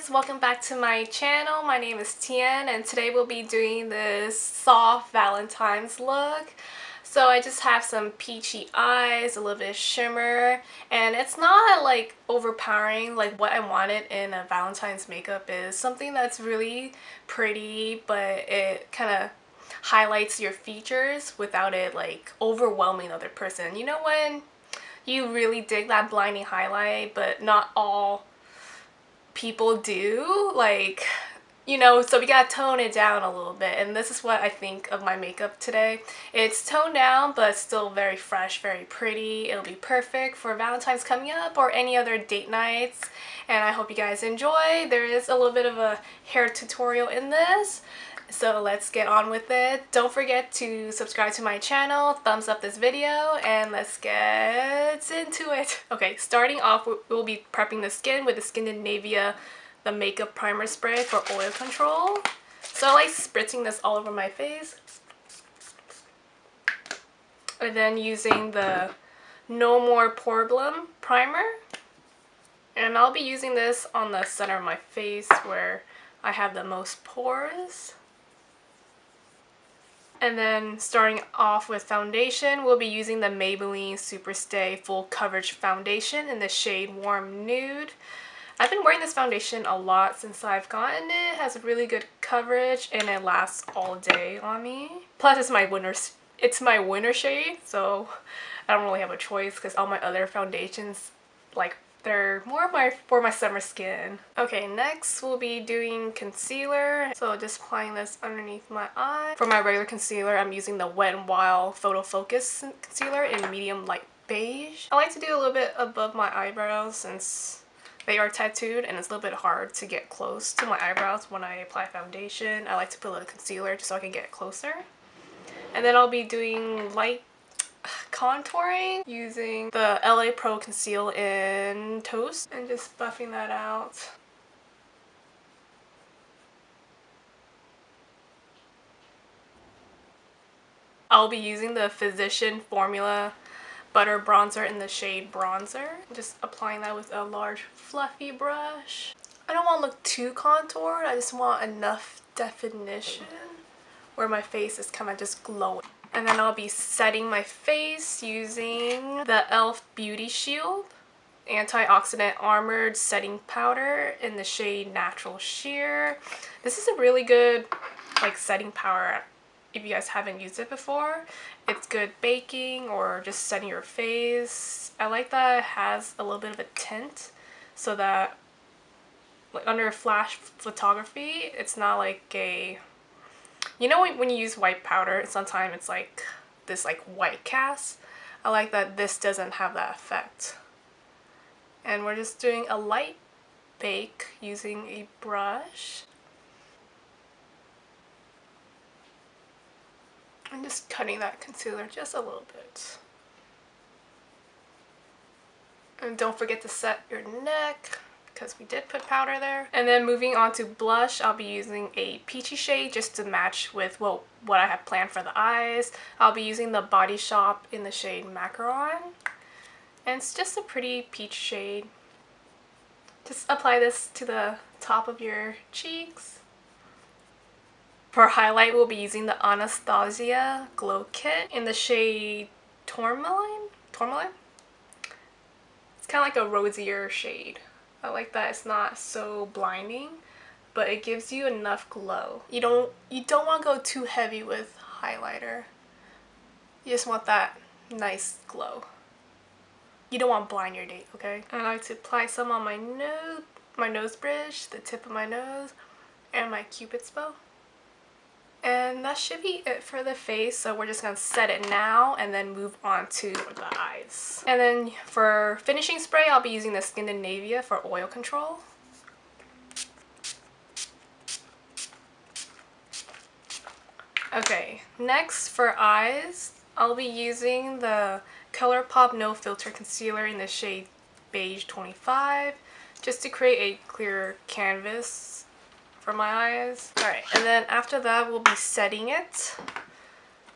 guys, welcome back to my channel. My name is Tien and today we'll be doing this soft Valentine's look. So I just have some peachy eyes, a little bit of shimmer, and it's not like overpowering. Like what I wanted in a Valentine's makeup is something that's really pretty, but it kind of highlights your features without it like overwhelming the other person. You know when you really dig that blinding highlight, but not all people do, like, you know, so we gotta tone it down a little bit, and this is what I think of my makeup today. It's toned down but still very fresh, very pretty. It'll be perfect for Valentine's coming up or any other date nights, and I hope you guys enjoy. There is a little bit of a hair tutorial in this, so let's get on with it. Don't forget to subscribe to my channel, thumbs up this video, and let's get into it. Okay, starting off, we'll be prepping the skin with the Skindinavia the makeup primer spray for oil control. So I like spritzing this all over my face. And then using the More Poreblem primer. And I'll be using this on the center of my face where I have the most pores. And then starting off with foundation, we'll be using the Maybelline Superstay Full Coverage Foundation in the shade Warm Nude. I've been wearing this foundation a lot since I've gotten it. It has really good coverage and it lasts all day on me. Plus it's my winter shade, so I don't really have a choice because all my other foundations, like, they're more for my summer skin. Okay, next we'll be doing concealer. So just applying this underneath my eye. For my regular concealer, I'm using the Wet n Wild PhotoFocus concealer in medium light beige. I like to do a little bit above my eyebrows since they are tattooed and it's a little bit hard to get close to my eyebrows when I apply foundation. I like to put a little concealer just so I can get closer. And then I'll be doing light contouring using the LA Pro Conceal in Toast and just buffing that out. I'll be using the Physician Formula Butter Bronzer in the shade Bronzer. Just applying that with a large fluffy brush. I don't want to look too contoured, I just want enough definition where my face is kind of just glowing. And then I'll be setting my face using the e.l.f. Beauty Shield Antioxidant Armored Setting Powder in the shade Natural Sheer. This is a really good like setting powder if you guys haven't used it before. It's good baking or just setting your face. I like that it has a little bit of a tint so that like under flash photography it's not like a, you know when you use white powder sometimes it's like this like white cast. I like that this doesn't have that effect. And we're just doing a light bake using a brush. I'm just cutting that concealer just a little bit. And don't forget to set your neck because we did put powder there. And then moving on to blush, I'll be using a peachy shade just to match with what I have planned for the eyes. I'll be using the Body Shop in the shade Macaron. And it's just a pretty peach shade. Just apply this to the top of your cheeks. For highlight, we'll be using the Anatasia Glow Kit in the shade Tourmaline? It's kind of like a rosier shade. I like that it's not so blinding, but it gives you enough glow. You don't want to go too heavy with highlighter. You just want that nice glow. You don't want to blind your date, okay? I like to apply some on my nose bridge, the tip of my nose, and my Cupid's bow. And that should be it for the face, so we're just going to set it now and then move on to the eyes. And then for finishing spray, I'll be using the Skindinavia for oil control. Okay, next for eyes, I'll be using the Colourpop No Filter Concealer in the shade Beige 25 just to create a clearer canvas for my eyes. Alright, and then after that we'll be setting it.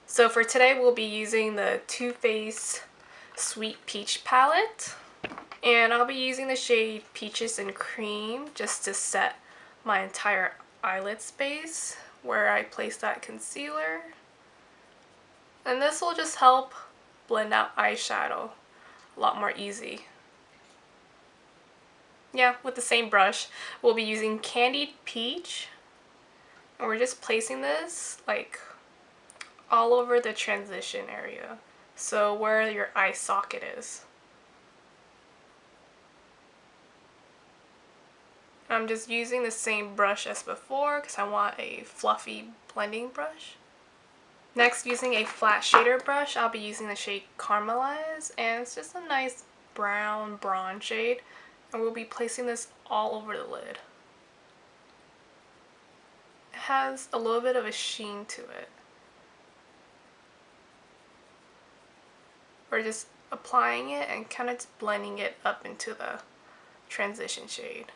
So for today we'll be using the Too Faced Sweet Peach palette. And I'll be using the shade Peaches and Cream just to set my entire eyelid space where I place that concealer. And this will just help blend out eyeshadow a lot more easy. Yeah, with the same brush, we'll be using Candied Peach. And we're just placing this like all over the transition area. So where your eye socket is. I'm just using the same brush as before because I want a fluffy blending brush. Next, using a flat shader brush, I'll be using the shade Caramelize, and it's just a nice brown bronze shade, and we'll be placing this all over the lid. It has a little bit of a sheen to it. We're just applying it and kind of just blending it up into the transition shade.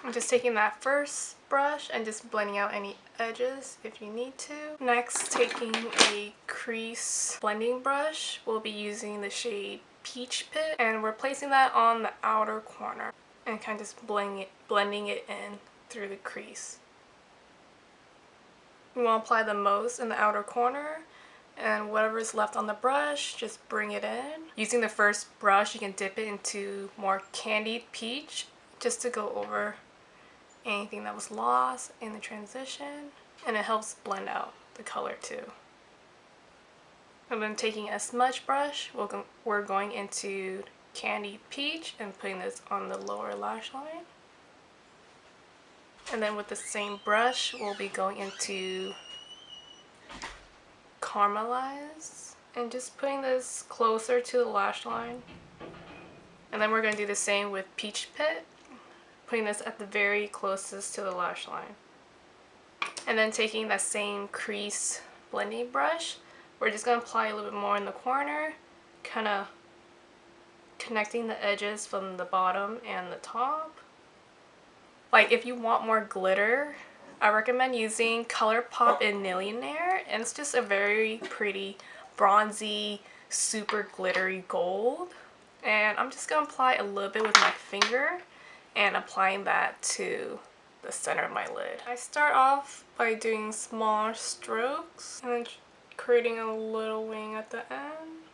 I'm just taking that first brush and just blending out any edges if you need to. Next, taking a crease blending brush, we'll be using the shade Peach Pit, and we're placing that on the outer corner and kind of just blending it in through the crease. We want to apply the most in the outer corner, and whatever's left on the brush, just bring it in. Using the first brush, you can dip it into more Candied Peach just to go over anything that was lost in the transition, and it helps blend out the color too. And then taking a smudge brush, we're going into Candied Peach and putting this on the lower lash line. And then with the same brush, we'll be going into Caramelize and just putting this closer to the lash line. And then we're going to do the same with Peach Pit, putting this at the very closest to the lash line. And then taking that same crease blending brush, we're just going to apply a little bit more in the corner, kind of connecting the edges from the bottom and the top. Like if you want more glitter, I recommend using Colourpop in Millionaire, and it's just a very pretty bronzy, super glittery gold. And I'm just going to apply a little bit with my finger and applying that to the center of my lid. I start off by doing small strokes and then creating a little wing at the end.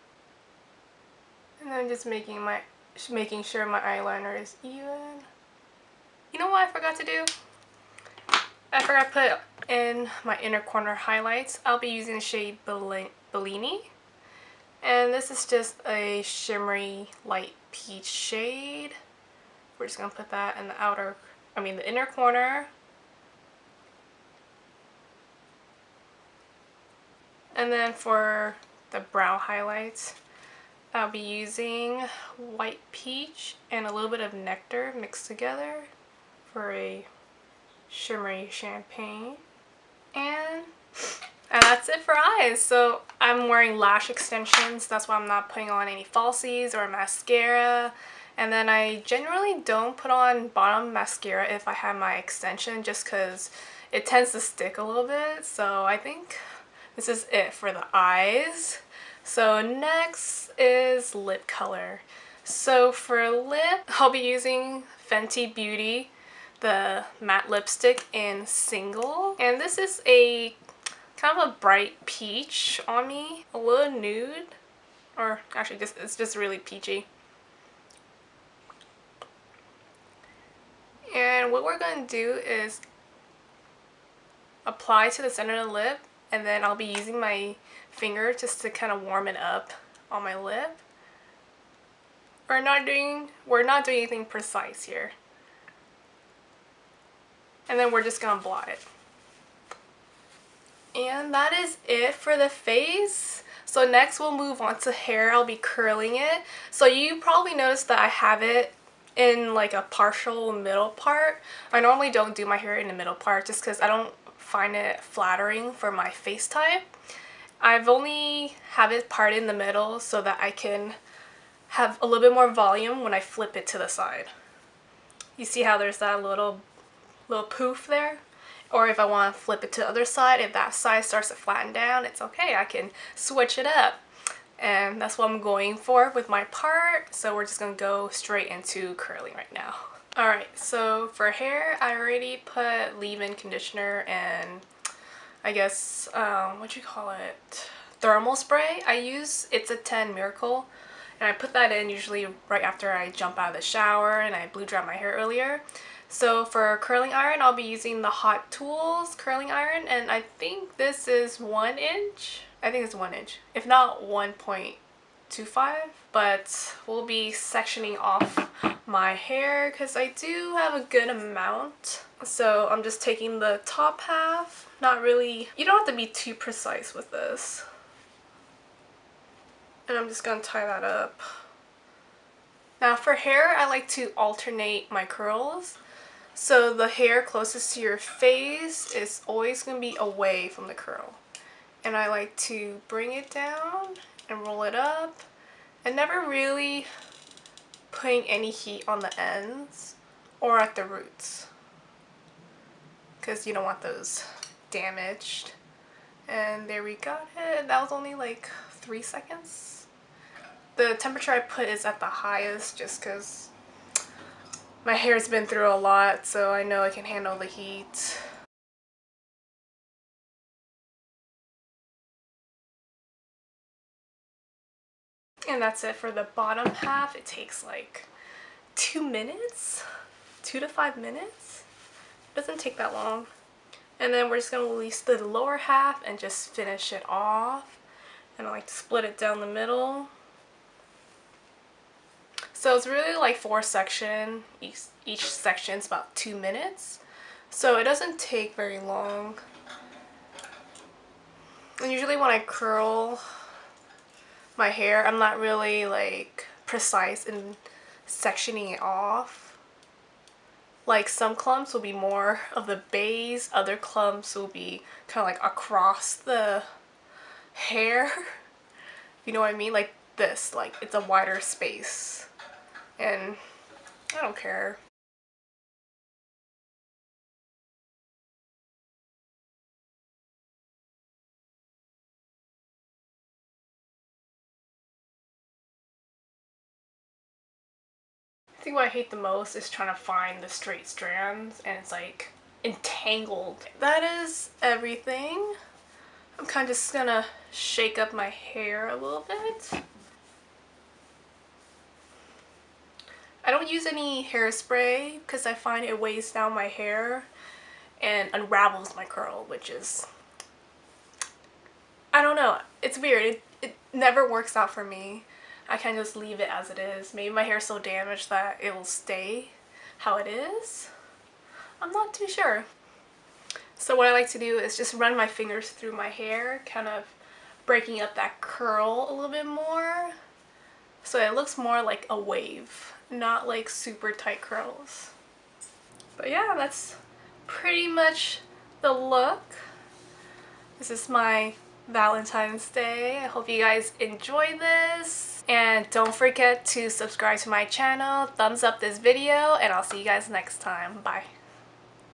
And then just making sure my eyeliner is even. You know what I forgot to do? I forgot to put in my inner corner highlights. I'll be using the shade Bellini. And this is just a shimmery light peach shade. We're just going to put that in the inner corner. And then for the brow highlights, I'll be using white peach and a little bit of nectar mixed together for a shimmery champagne. And that's it for eyes. So I'm wearing lash extensions. That's why I'm not putting on any falsies or mascara. And then I generally don't put on bottom mascara if I have my extension, just because it tends to stick a little bit. So I think this is it for the eyes. So next is lip color. So for lip, I'll be using Fenty Beauty, the matte lipstick in Single. And this is a kind of a bright peach on me, a little nude, or actually it's just really peachy. And what we're going to do is apply to the center of the lip, and then I'll be using my finger just to kind of warm it up on my lip. We're not doing anything precise here. And then we're just going to blot it. And that is it for the face. So next we'll move on to hair. I'll be curling it. So you probably noticed that I have it in like a partial middle part. I normally don't do my hair in the middle part just because I don't find it flattering for my face type. I've only have it parted in the middle so that I can have a little bit more volume when I flip it to the side. You see how there's that little poof there? Or if I want to flip it to the other side, if that side starts to flatten down, it's okay. I can switch it up. And that's what I'm going for with my part. So we're just going to go straight into curling right now. Alright, so for hair, I already put leave-in conditioner and I guess, what you call it? Thermal spray. It's a 10 Miracle, and I put that in usually right after I jump out of the shower and I blew dry my hair earlier. So for curling iron, I'll be using the Hot Tools curling iron, and I think this is 1 inch. I think it's 1 inch, if not 1.25, but we'll be sectioning off my hair because I do have a good amount. So I'm just taking the top half. Not really, you don't have to be too precise with this. And I'm just gonna tie that up. Now for hair, I like to alternate my curls. So the hair closest to your face is always gonna be away from the curl. And I like to bring it down and roll it up, and never really putting any heat on the ends or at the roots, because you don't want those damaged. And there we got it. That was only like 3 seconds. The temperature I put is at the highest just because my hair's been through a lot, so I know I can handle the heat. And that's it for the bottom half. It takes like 2 minutes, 2 to 5 minutes. It doesn't take that long. And then we're just going to release the lower half and just finish it off. And I like to split it down the middle. So it's really like 4 sections. Each section's about 2 minutes. So it doesn't take very long. And usually when I curl my hair, I'm not really like precise in sectioning it off. Like some clumps will be more of the base, other clumps will be kind of like across the hair. You know what I mean? Like this, like it's a wider space. And I don't care. I think what I hate the most is trying to find the straight strands and it's like entangled. That is everything. I'm kind of just gonna shake up my hair a little bit. I don't use any hairspray because I find it weighs down my hair and unravels my curl, which is, I don't know, it's weird. It never works out for me. I can just leave it as it is. Maybe my hair's so damaged that it will stay how it is. I'm not too sure. So what I like to do is just run my fingers through my hair, kind of breaking up that curl a little bit more. So it looks more like a wave, not like super tight curls. But yeah, that's pretty much the look. This is my Valentine's Day. I hope you guys enjoy this. And don't forget to subscribe to my channel, thumbs up this video, and I'll see you guys next time. Bye.